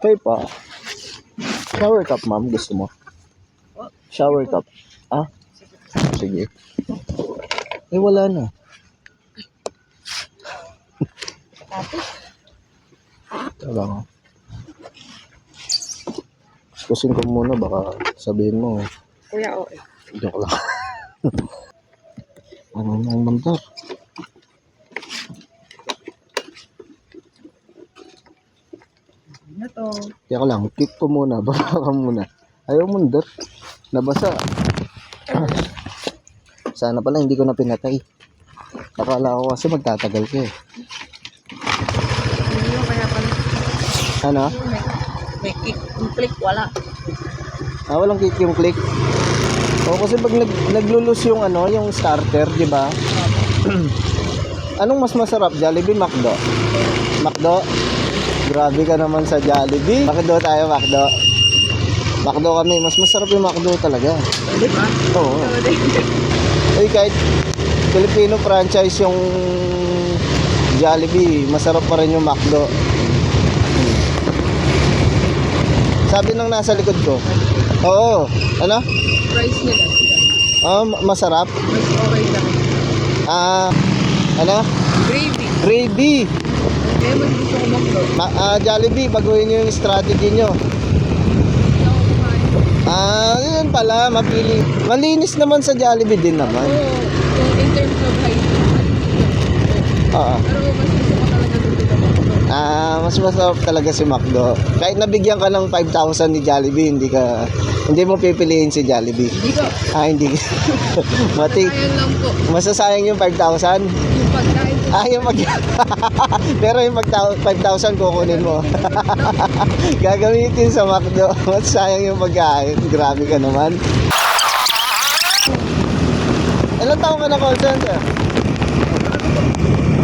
Okay pa. Shower cup, ma'am. Gusto mo? Shower cup. Ah? Sige. Eh, wala na. Wala nga. Kusin ko muna, baka sabihin mo. Kuya, okay. Joke lang. Ano nang mandar? Ano to? Kaya lang, kick ko muna, baba ka muna. Ayaw mandar. Nabasa. Sana pala hindi ko na pinatay. Akala ko kasi magtatagal ka eh. Hindi yung kaya pala. Ano? May kick. Yung click, wala. Ah, walang kick yung click. O kasi pag naglulus yung ano, yung starter, di ba? Anong mas masarap, Jollibee, McDo? McDo? Grabe ka naman sa Jollibee. McDo tayo, McDo. McDo kami, mas masarap yung McDo talaga. Di ba? Oo. Eh, kahit Filipino franchise yung Jollibee, masarap pa rin yung McDo. Sabi ng nasa likod ko. Oo. Ano? Price nila. Masarap. Mas okay lang. Ano? Gravy. Gravy. Kaya mas gusto ko magdo. Jollibee, baguhin nyo yung strategy nyo. Yun pala, mapili. Malinis naman sa Jollibee din naman. Oo. So, in terms of hygiene. Oo. Pero mas gusto ko talaga dito sa magdo. Mas masarap talaga si McDo. Kahit nabigyan ka ng 5,000 ni Jollibee, hindi mo pipiliin si Jollibee. Hindi ko. Hindi. Mati, Kaya lang po. masasayang yung 5,000. Yung pagkain ko. Yung pero yung 5,000 kukunin mo. Gagamitin sa McDo. Masasayang yung pagkain. Grabe ka naman. Ilan taon ka na call center?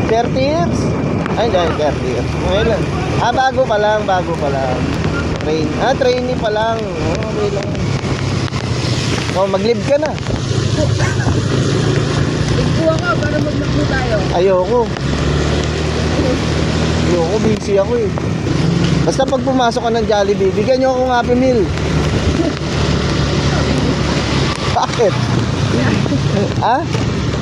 30 years? Ay, hindi, 30 years. Ngayon. Bago pa lang. Trainee pa lang. Okay lang. Mag-leave ka na. Ikuha ka para magmakbo tayo. Ayoko, busy ako eh. Basta pag pumasok ka ng Jollibee, bigyan nyo akong Happy Meal. Bakit?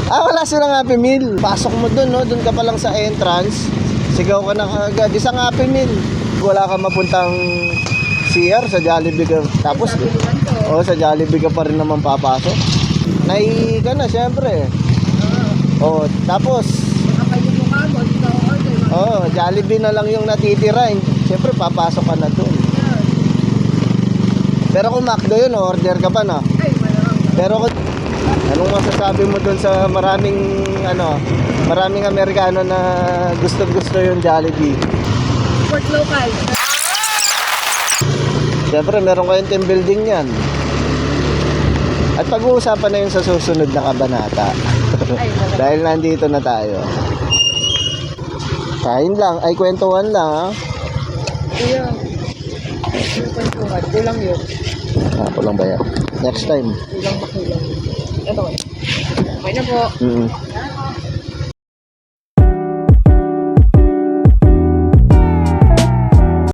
Wala silang Happy Meal. Pasok mo dun, no? Dun ka pa lang sa entrance. Sigaw ka na agad. Isang Happy Meal. Wala ka mapuntang CR sa Jollibee ka. Tapos, sa Jollibee ka pa rin naman papasok. Naihi ka na, syempre. Tapos, Nakapagod mo ka mo, dito ako order. Jollibee na lang yung natitira. Syempre, papasok ka na dun. Pero kung McDo yun, order ka pa na. Ay, malamang. Pero anong masasabi mo dun sa maraming Amerikano na gusto yung Jollibee? Support local. Siyempre, meron kayong team building yan. At pag-uusapan na yun sa susunod na kabanata. Dahil nandito na tayo. Kain lang, kwentuhan lang ha. Kuya, yung kwentuhan, kulang yun. Kulang ba yan? Next time. Kulang makulang. Ito. Okay na po.